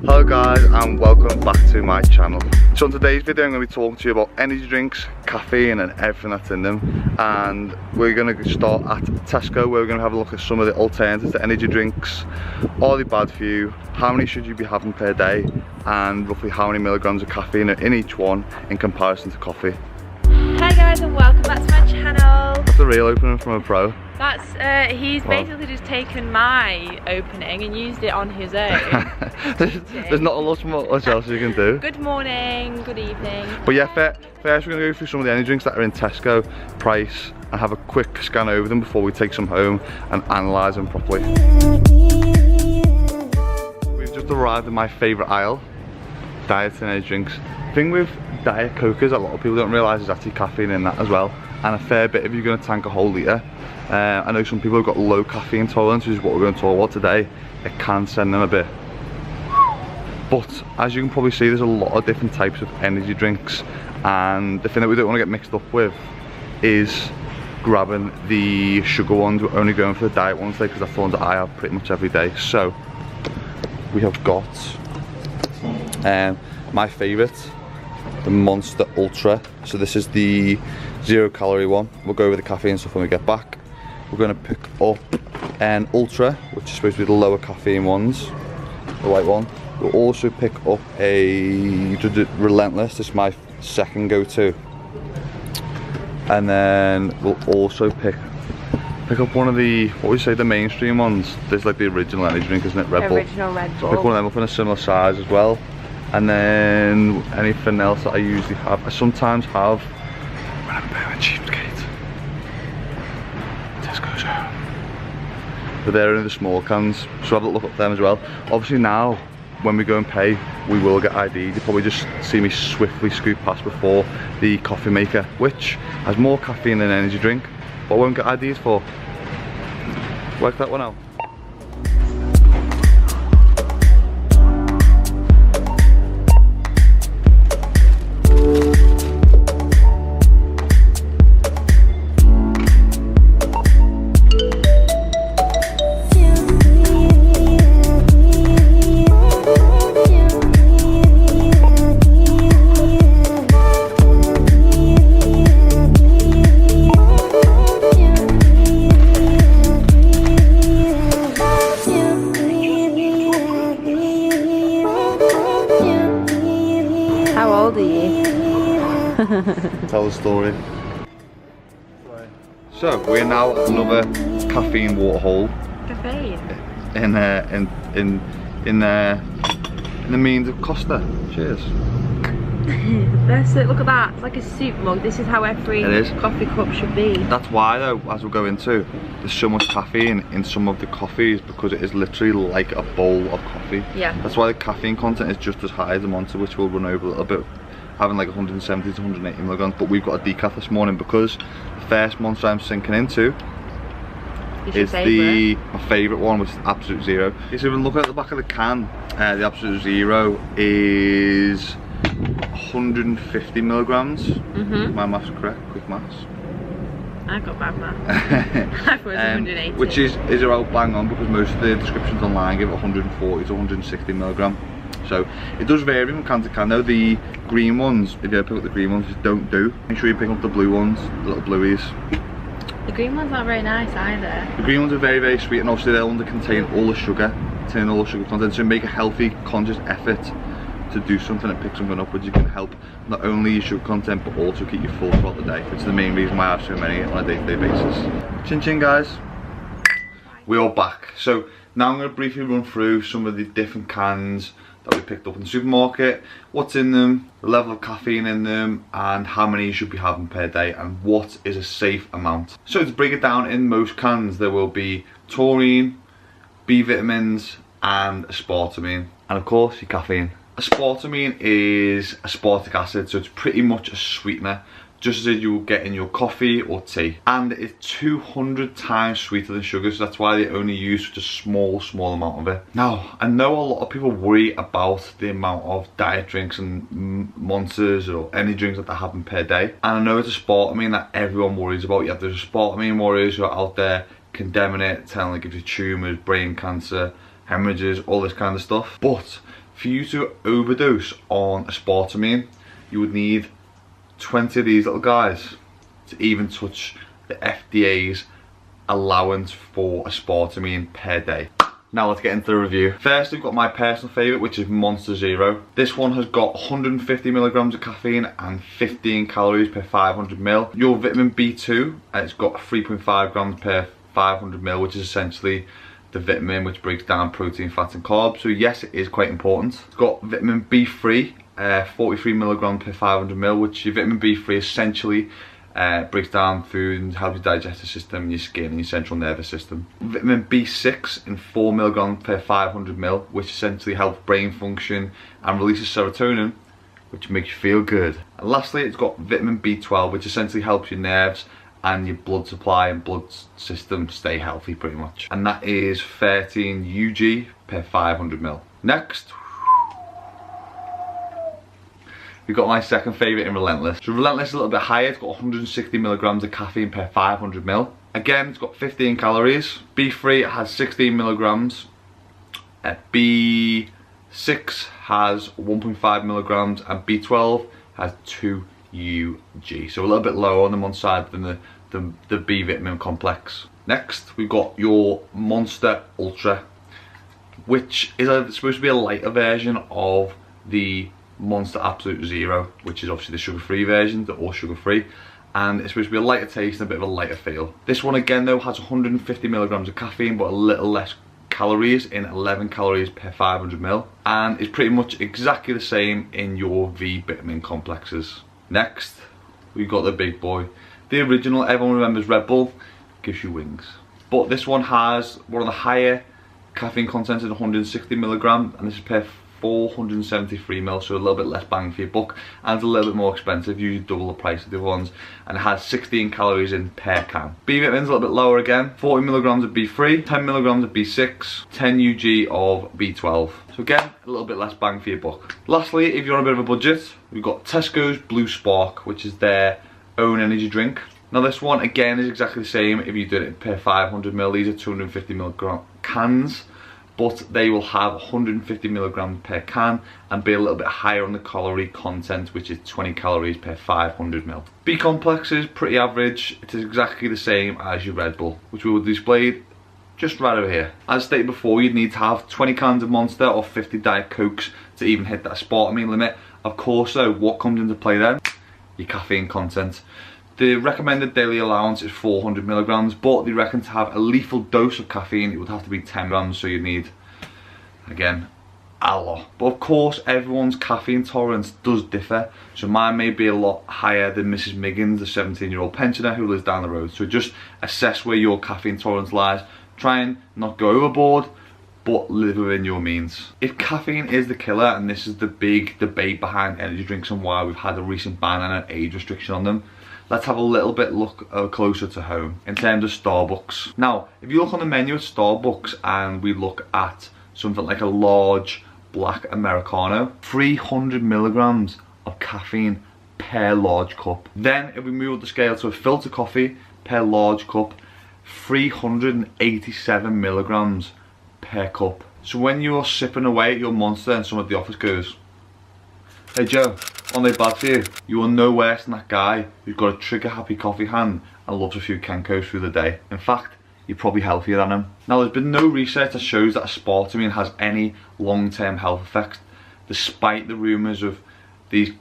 Hello guys and welcome back to my channel. So in today's video I'm going to be talking to you about energy drinks, caffeine and everything that's in them. And we're going to start at Tesco, where we're going to have a look at some of the alternatives to energy drinks. Are they bad for you? How many should you be having per day? And roughly how many milligrams of caffeine are in each one in comparison to coffee. Hi guys and welcome back to my channel. That's a real opening from a pro. That's, he's basically just taken my opening and used it on his own. There's not a lot much else you can do. Good morning, good evening. But yeah, first we're going to go through some of the energy drinks that are in Tesco, price, and have a quick scan over them before we take some home and analyse them properly. We've just arrived in my favourite aisle, diet and energy drinks. The thing with Diet Coke is a lot of people don't realise there's actually caffeine in that as well, and a fair bit if you're going to tank a whole litre. I know some people have got low caffeine tolerance, which is what we're going to talk about today. It can send them a bit. But as you can probably see, there's a lot of different types of energy drinks, and the thing that we don't want to get mixed up with is grabbing the sugar ones. We're only going for the diet ones today because that's the ones that I have pretty much every day. So we have got my favourite, the Monster Ultra. So this is the 0 calorie one. We'll go over the caffeine stuff when we get back. We're going to pick up an Ultra, which is supposed to be the lower caffeine ones, the white one. We'll also pick up a Relentless. This is my second go-to. And then we'll also pick up one of the, what would you say, the mainstream ones. There's like the original energy drink, isn't it? Red Bull. Original Red Bull. So pick one of them up in a similar size as well. And then anything else that I usually have, I sometimes have when I'm a bit of a cheapskate, Tesco's Home. But they're in the small cans, so have a look at them as well. Obviously now, when we go and pay, we will get ID'd. You probably just see me swiftly scoot past before the coffee maker, which has more caffeine than an energy drink, but I won't get ID'd for. Work that one out. How old are you? Tell the story. So we're now at another caffeine waterhole. Caffeine. In the means of Costa. Cheers. That's it, look at that, it's like a soup mug. This is how every coffee cup should be. That's why though, as we'll go into, there's so much caffeine in some of the coffees because it is literally like a bowl of coffee. Yeah. That's why the caffeine content is just as high as the Monster, which we'll run over a little bit, having like 170 to 180 milligrams. But we've got a decaf this morning because the first Monster I'm sinking into is my favourite one, which is Absolute Zero. So if we look at the back of the can, the Absolute Zero is 150 milligrams. My maths correct, quick maths. I got bad maths. I thought it was 180. Which is about bang on, because most of the descriptions online give it 140 to 160 milligram. So it does vary from can to can though. The green ones, if you pick up the green ones, don't do. Make sure you pick up the blue ones, the little blueies. The green ones aren't very nice either. The green ones are very, very sweet, and obviously they'll contain all the sugar, content, so make a healthy, conscious effort to do something and pick something up, which you can help not only your sugar content but also keep you full throughout the day, which is the main reason why I have so many on a day-to-day basis. Chin chin guys, we're all back. So now I'm going to briefly run through some of the different cans that we picked up in the supermarket, what's in them, the level of caffeine in them, and how many you should be having per day, and what is a safe amount. So to break it down, in most cans there will be taurine, B vitamins and aspartame, and of course your caffeine. Aspartame is aspartic acid, so it's pretty much a sweetener, just as you will get in your coffee or tea. And it's 200 times sweeter than sugar, so that's why they only use such a small amount of it. Now, I know a lot of people worry about the amount of diet drinks and Monsters or any drinks that they have per day. And I know it's aspartame that everyone worries about. You have those aspartame warriors who are out there condemning it, telling it gives you tumours, brain cancer, hemorrhages, all this kind of stuff. But For you to overdose on aspartame, you would need 20 of these little guys to even touch the FDA's allowance for aspartame per day. Now let's get into the review. First, we've got my personal favourite, which is Monster Zero. This one has got 150 milligrams of caffeine and 15 calories per 500 ml. Your vitamin B2, it's got 3.5 grams per 500 ml, which is essentially the vitamin which breaks down protein, fats and carbs. So yes, it is quite important. It's got vitamin B3, 43 milligrams per 500 ml, which your vitamin B3 essentially breaks down food and helps your digestive system, and your skin and your central nervous system. Vitamin B6 in 4 milligrams per 500 ml, which essentially helps brain function and releases serotonin, which makes you feel good. And lastly, it's got vitamin B12, which essentially helps your nerves and your blood supply and blood system stay healthy pretty much. And that is 13 UG per 500 ml. Next, we've got my second favourite in Relentless. So Relentless is a little bit higher. It's got 160 milligrams of caffeine per 500 ml. Again, it's got 15 calories. B3 has 16 milligrams. B6 has 1.5 milligrams and B12 has 2 UG. So a little bit lower on the one side than the B vitamin complex. Next, we've got your Monster Ultra, which is supposed to be a lighter version of the Monster Absolute Zero, which is obviously the sugar-free version, the all sugar-free, and it's supposed to be a lighter taste and a bit of a lighter feel. This one again though has 150 milligrams of caffeine but a little less calories, in 11 calories per 500 ml, and it's pretty much exactly the same in your V vitamin complexes. Next, we've got the big boy. The original, everyone remembers Red Bull, gives you wings. But this one has one of the higher caffeine content at 160 milligrams, and this is per 473 ml, so a little bit less bang for your buck, and it's a little bit more expensive, usually double the price of the other ones, and it has 16 calories in per can. B vitamin's a little bit lower again, 40 milligrams of B3, 10 milligrams of B6, 10 UG of B12. So again, a little bit less bang for your buck. Lastly, if you're on a bit of a budget, we've got Tesco's Blue Spark, which is their own energy drink. Now this one again is exactly the same if you did it per 500 ml. These are 250 milligram cans, but they will have 150 milligrams per can and be a little bit higher on the calorie content, which is 20 calories per 500 ml. B complex is pretty average. It is exactly the same as your Red Bull, which we will display just right over here. As stated before, you'd need to have 20 cans of Monster or 50 Diet Cokes to even hit that aspartame limit. Of course though, what comes into play then? Your caffeine content. The recommended daily allowance is 400 milligrams, but they reckon to have a lethal dose of caffeine, it would have to be 10 grams, so you need, again, a lot. But of course, everyone's caffeine tolerance does differ, so mine may be a lot higher than Mrs. Miggins, the 17-year-old pensioner who lives down the road. So just assess where your caffeine tolerance lies. Try and not go overboard, but live within your means. If caffeine is the killer, and this is the big debate behind energy drinks and why we've had a recent ban and an age restriction on them, let's have a little bit look closer to home in terms of Starbucks. Now, if you look on the menu at Starbucks and we look at something like a large black Americano, 300 milligrams of caffeine per large cup. Then if we move up the scale to a filter coffee per large cup, 387 milligrams per cup. So when you're sipping away at your Monster and someone at the office goes, "Hey Joe, aren't they bad for you?" You are no worse than that guy who's got a trigger happy coffee hand and loves a few Kenkos through the day. In fact, you're probably healthier than him. Now, there's been no research that shows that aspartame has any long-term health effects, despite the rumours of these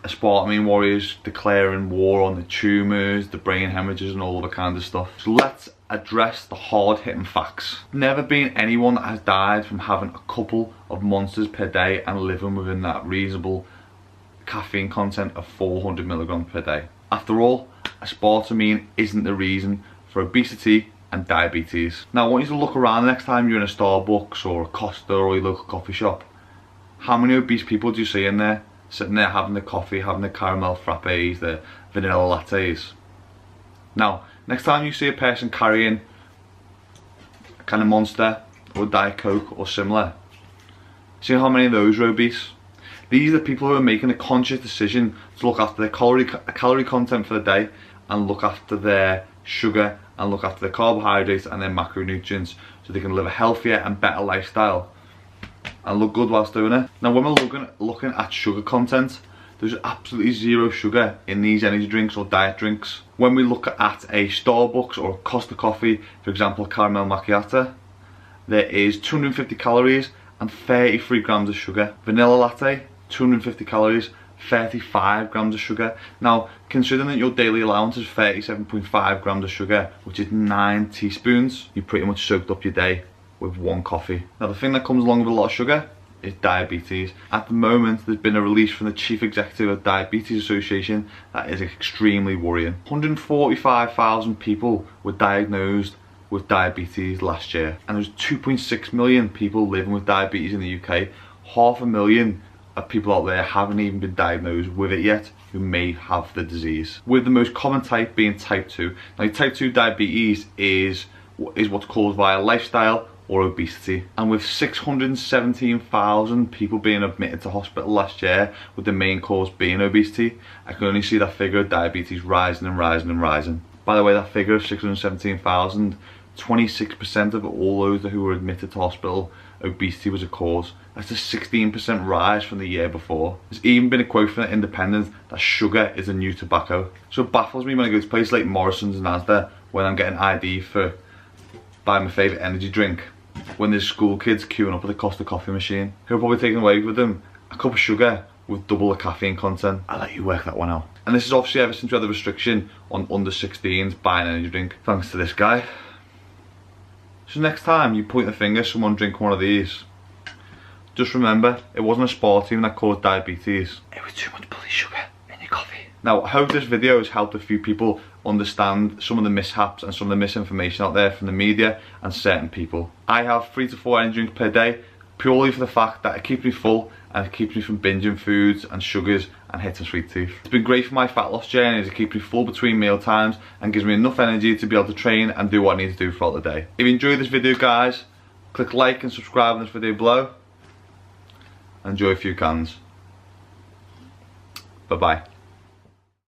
aspartame warriors declaring war on the tumours, the brain hemorrhages and all other kind of stuff. So let's address the hard-hitting facts. Never been anyone that has died from having a couple of Monsters per day and living within that reasonable caffeine content of 400 milligrams per day. After all, aspartame isn't the reason for obesity and diabetes. Now I want you to look around the next time you're in a Starbucks or a Costa or your local coffee shop. How many obese people do you see in there? Sitting there having the coffee, having the caramel frappes, the vanilla lattes. Now, next time you see a person carrying a kind of Monster or Diet Coke or similar, see how many of those are obese? These are the people who are making a conscious decision to look after their calorie content for the day and look after their sugar and look after their carbohydrates and their macronutrients so they can live a healthier and better lifestyle. and look good whilst doing it. Now when we're looking at sugar content, there's absolutely zero sugar in these energy drinks or diet drinks. When we look at a Starbucks or a Costa Coffee, for example, caramel macchiato, there is 250 calories and 33 grams of sugar. Vanilla latte, 250 calories, 35 grams of sugar. Now, considering that your daily allowance is 37.5 grams of sugar, which is 9 teaspoons, you pretty much soaked up your day with one coffee. Now, the thing that comes along with a lot of sugar is diabetes. At the moment, there's been a release from the Chief Executive of Diabetes Association that is extremely worrying. 145,000 people were diagnosed with diabetes last year, and there's 2.6 million people living with diabetes in the UK. 500,000 of people out there haven't even been diagnosed with it yet who may have the disease, with the most common type being type 2. Now, type 2 diabetes is what's caused via lifestyle or obesity, and with 617,000 people being admitted to hospital last year with the main cause being obesity, I can only see that figure of diabetes rising and rising and rising. By the way, that figure of 617,000, 26% of all those who were admitted to hospital, obesity was a cause. That's a 16% rise from the year before. There's even been a quote from the Independent that sugar is the new tobacco. So it baffles me when I go to places like Morrison's and Asda when I'm getting ID for buying my favourite energy drink, when there's school kids queuing up at the Costa Coffee machine who are probably taking away with them a cup of sugar with double the caffeine content. I'll let you work that one out. And this is obviously ever since we had the restriction on under 16s buying energy drink, thanks to this guy. So next time you point the finger at someone drinking one of these, just remember, it wasn't a sport team that caused diabetes. It was too much bloody sugar in your coffee. Now, I hope this video has helped a few people understand some of the mishaps and some of the misinformation out there from the media and certain people. I have 3 to 4 energy drinks per day, purely for the fact that it keeps me full and it keeps me from binging foods and sugars and hitting sweet tooth. It's been great for my fat loss journey as it keeps me full between meal times and gives me enough energy to be able to train and do what I need to do throughout the day. If you enjoyed this video, guys, click like and subscribe on this video below. Enjoy a few cans. Bye bye.